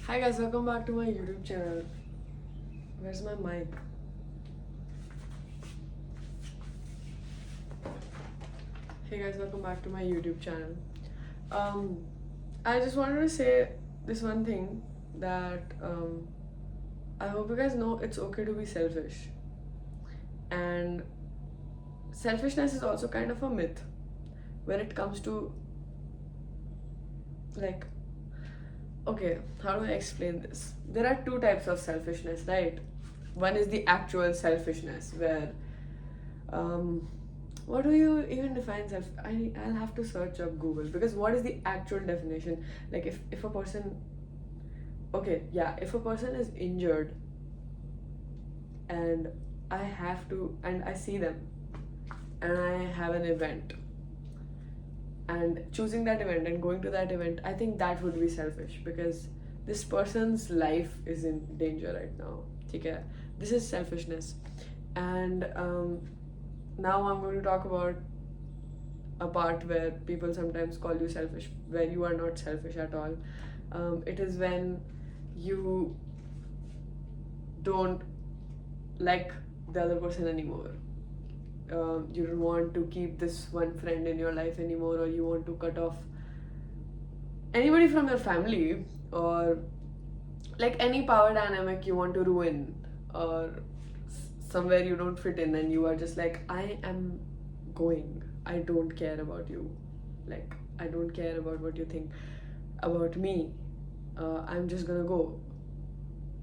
Hi guys, welcome back to my YouTube channel. Where's my mic? Hey guys, welcome back to my YouTube channel. I just wanted to say this one thing that I hope you guys know it's okay to be selfish. And selfishness is also kind of a myth when it comes to like okay, how do I explain this? There are two types of selfishness, right? One is the actual selfishness where what do you even define self? I'll have to search up Google because what is the actual definition? Like if a person okay, yeah, if a person is injured and I see them and I have an event and choosing that event and going to that event, I think that would be selfish because this person's life is in danger right now. Okay, this is selfishness. And now I'm going to talk about a part where people sometimes call you selfish, where you are not selfish at all. It is when you don't like the other person anymore. You don't want to keep this one friend in your life anymore, or you want to cut off anybody from your family, or like any power dynamic you want to ruin, or somewhere you don't fit in, and you are just like, I am going. I don't care about you. Like, I don't care about what you think about me. I'm just gonna go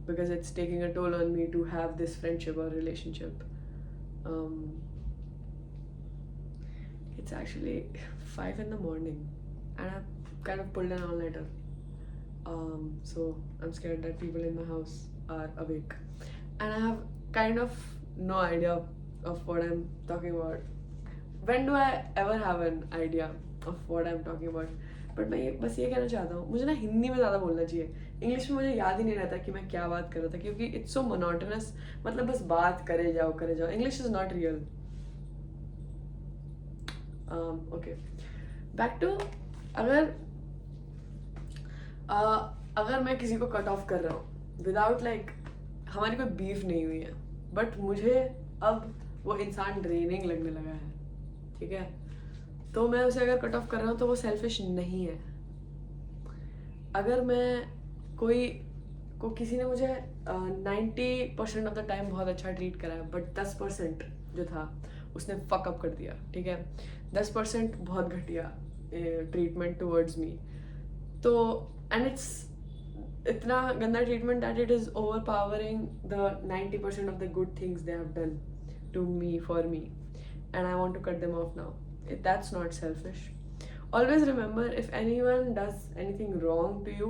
because it's taking a toll on me to have this friendship or relationship. It's actually 5 in the morning and I've kind of pulled an all-nighter. So I'm scared that people in my house are awake. And I have kind of no idea of what I'm talking about. When do I ever have an idea of what I'm talking about? But मैं बस ये कहना चाहता हूँ, मुझे ना हिंदी में ज़्यादा बोलना चाहिए. इंग्लिश में मुझे याद ही नहीं रहता कि मैं क्या बात कर रहा था क्योंकि इट्स सो मोनोटोनस. मतलब बस बात करे जाओ. English is not real. Okay, back to अगर अगर मैं किसी को कट ऑफ कर रहा हूँ विदाउट लाइक हमारी कोई बीफ नहीं हुई है बट मुझे अब वो इंसान ड्रेनिंग लगने लगा है, ठीक है, तो मैं उसे अगर कट ऑफ कर रहा हूँ तो वो सेल्फिश नहीं है. अगर मैं किसी ने मुझे 90% ऑफ द टाइम बहुत अच्छा ट्रीट करा है बट 10% जो था उसने फक अप कर दिया, ठीक है, 10% बहुत घटिया ट्रीटमेंट टुवर्ड्स मी, तो एंड इट्स इतना गंदा treatment that it is overpowering the 90% of the good things they have done to me for me and I want to cut them off now. That's not selfish. Always remember, if anyone does anything wrong to you,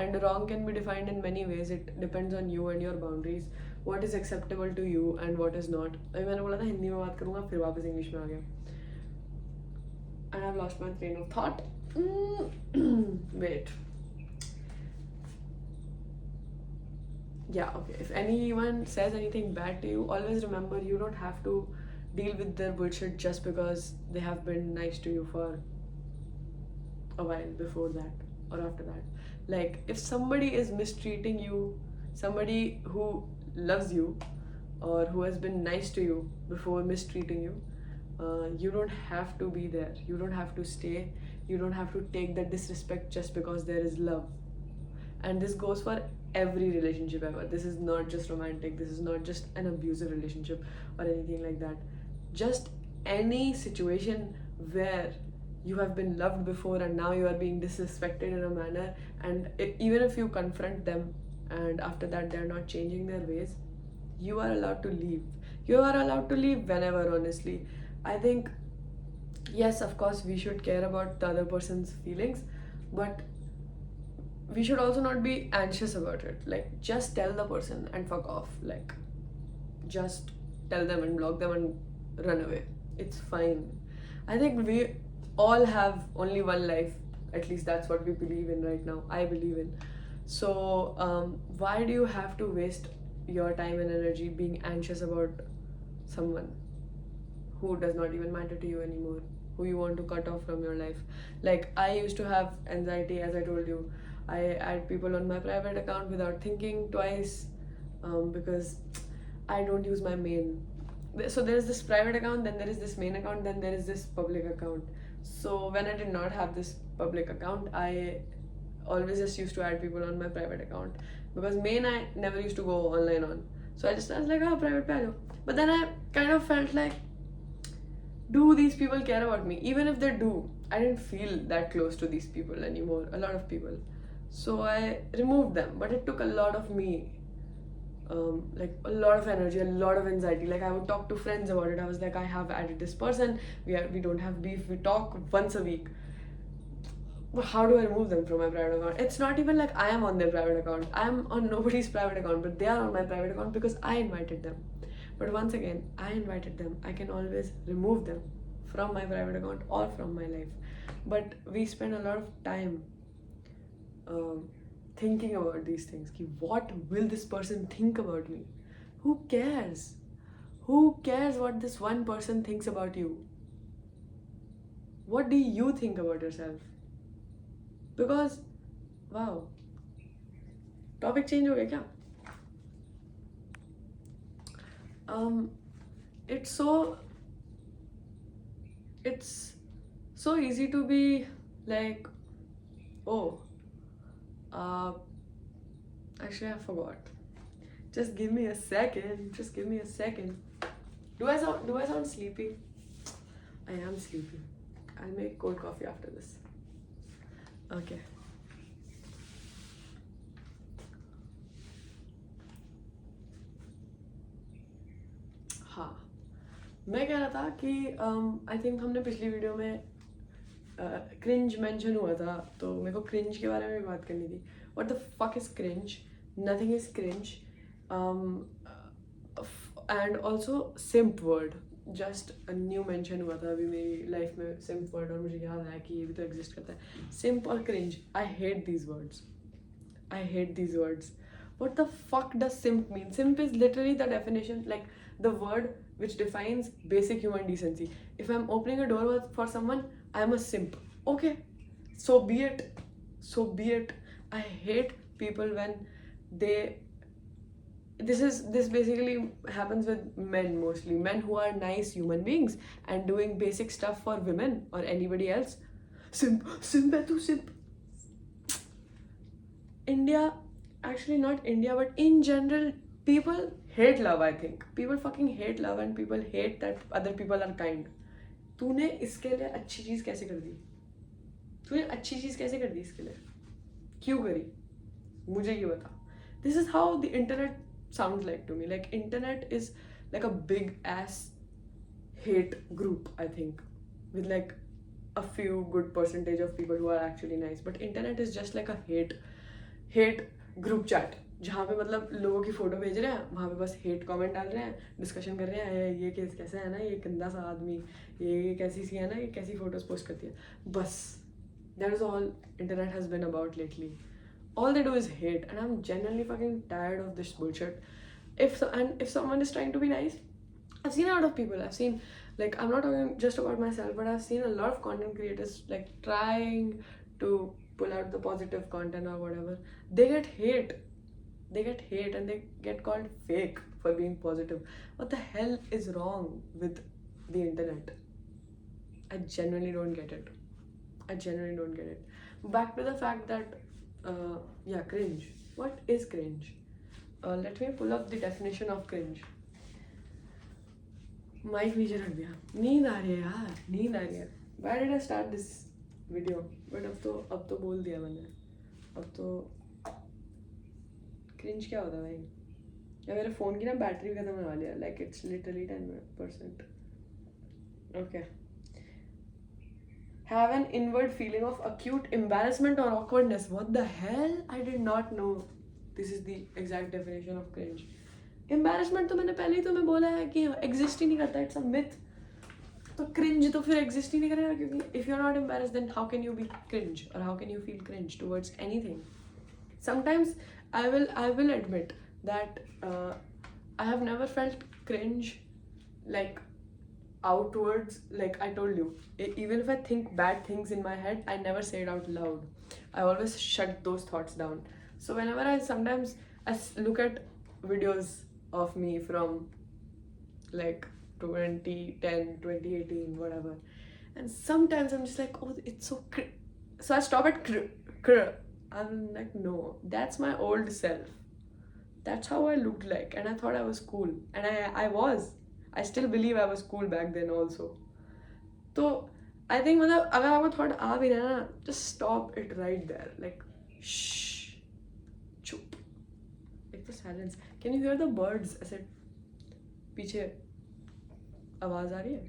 and wrong can be defined in many ways, it depends on you and your boundaries, what is acceptable to you and what is not. अभी मैंने बोला था हिंदी में बात करूँगा फिर वापस English में आ गया. And I've lost my train of thought. Wait. Yeah, okay. If anyone says anything bad to you, always remember you don't have to deal with their bullshit just because they have been nice to you for a while before that or after that. Like, if somebody is mistreating you, somebody who loves you or who has been nice to you before mistreating you, you don't have to be there. You don't have to stay. You don't have to take that disrespect just because there is love. And this goes for every relationship ever. This is not just romantic. This is not just an abusive relationship or anything like that. Just any situation where you have been loved before and now you are being disrespected in a manner, and even if you confront them and after that they are not changing their ways, you are allowed to leave. You are allowed to leave whenever, honestly. I think, yes, of course we should care about the other person's feelings, but we should also not be anxious about it. Like, just tell the person and fuck off. Like, just tell them and block them and run away. It's fine. I think we all have only one life. At least that's what we believe in right now. I believe in. So why do you have to waste your time and energy being anxious about someone who does not even matter to you anymore, who you want to cut off from your life? Like, I used to have anxiety, as I told you, I add people on my private account without thinking twice, because I don't use my main. So there is this private account, then there is this main account, then there is this public account. So when I did not have this public account, I always just used to add people on my private account, because main I never used to go online on. So I was like, oh, private pe aa jao. But then I kind of felt like, do these people care about me? Even if they do, I didn't feel that close to these people anymore, a lot of people. So I removed them, but it took a lot of me, like a lot of energy, a lot of anxiety. Like I would talk to friends about it. I was like, I have added this person. We don't have beef. We talk once a week. But how do I remove them from my private account? It's not even like I am on their private account. I'm on nobody's private account, but they are on my private account because I invited them. But once again, I invited them. I can always remove them from my private account or from my life. But we spend a lot of time thinking about these things. Ki, what will this person think about me? Who cares? Who cares what this one person thinks about you? What do you think about yourself? Because, wow, topic change हो गया क्या? It's so easy to be like, oh, actually I forgot. Just give me a second. Just give me a second. Do I sound sleepy? I am sleepy. I'll make cold coffee after this. Okay. हाँ, मैं कह रहा था कि I think हमने पिछली video में cringe mention हुआ था, तो मेरे को क्रिंज के बारे में भी बात करनी थी. What the fuck is cringe? Nothing is cringe. And also simp word, just new mention हुआ था अभी मेरी लाइफ में सिम्प वर्ड, और मुझे याद आया कि ये भी तो एग्जिस्ट करता है. सिम्प और cringe, I hate these words. I hate these words. What the fuck does simp mean? Simp is literally the definition, like the word which defines basic human decency. If I'm opening a door for someone, I'm a simp. Okay, so be it. So be it. I hate people when they. This basically happens with men mostly. Men who are nice human beings and doing basic stuff for women or anybody else. Simp, simp hai tu, simp. India, actually not India, but in general, people hate love. I think people fucking hate love, and people hate that other people are kind. तूने इसके लिए अच्छी चीज कैसे कर दी? तूने अच्छी चीज कैसे कर दी इसके लिए? क्यों करी? मुझे ये बता. This is how the internet sounds like to me. Like internet is like a big ass hate group, I think, with like a few good percentage of people who are actually nice. But internet is just like a hate group chat, जहाँ पे मतलब लोगों की photo भेज रहे हैं, वहाँ पे बस हेट कमेंट डाल रहे हैं, डिस्कशन कर रहे हैं, ये केस कैसा है ना, ये गंदा सा आदमी, ये कैसी सी है ना, ये कैसी फोटोज पोस्ट करती है. बस that is all internet has been about lately. All they do is hate, and I'm genuinely fucking tired of this bullshit. If someone is trying to be nice, I've seen a lot of people. I've seen, like, I'm not talking just about myself, but I've seen a lot of content creators like trying to pull out the positive content or whatever. They get hate and they get called fake for being positive. What the hell is wrong with the internet? I genuinely don't get it. Back to the fact that cringe. What is cringe? Let me pull up the definition of cringe. Mic नीचे रख दिया. नींद आ रही है यार, नींद आ रही है. Why did I start this video? But अब तो बोल दिया मैंने. अब तो क्रिंज क्या होता है भाई? या मेरे फ़ोन की ना बैटरी खत्म होने वाली है. Like it's literally 10%. Okay. Have an inward feeling of acute embarrassment or awkwardness. What the hell? I did not know this is the exact definition of cringe. Embarrassment तो मैंने पहले ही तुम्हें बोला है कि exist ही नहीं करता. It's a myth. तो cringe तो फिर exist ही नहीं करेगा, क्योंकि if you're not embarrassed, then how can you be cringe, or how can you feel cringe towards anything? Sometimes I will admit that I have never felt cringe like outwards. Like I told you, even if I think bad things in my head, I never say it out loud. I always shut those thoughts down. So whenever I look at videos of me from like 2010, 2018, whatever, and sometimes I'm just like, oh, it's so so I stop at I'm like, no, that's my old self. That's how I looked like, and I thought I was cool, and I was. I still believe I was cool back then also. तो I think मतलब अगर आपको thought आ भी रहा है ना, just stop it right there, like चुप. एक तो silence. Can you hear the birds ऐसे पीछे आवाज़ आ रही है?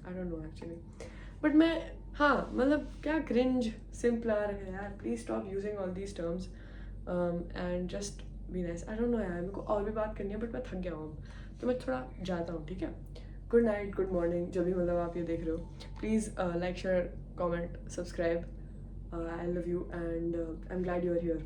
I don't know actually. But मैं, हाँ मतलब क्या क्रिंज सिंपलर है यार. Please stop using all these terms and just be nice. I don't know यार, मेरे को और भी बात करनी है बट मैं थक गया हूँ, तो मैं थोड़ा जाता हूँ. ठीक है, गुड नाइट, गुड मॉर्निंग, जब भी मतलब आप ये देख रहे हो. Please like, share, comment, subscribe. I love you and I'm glad you're here.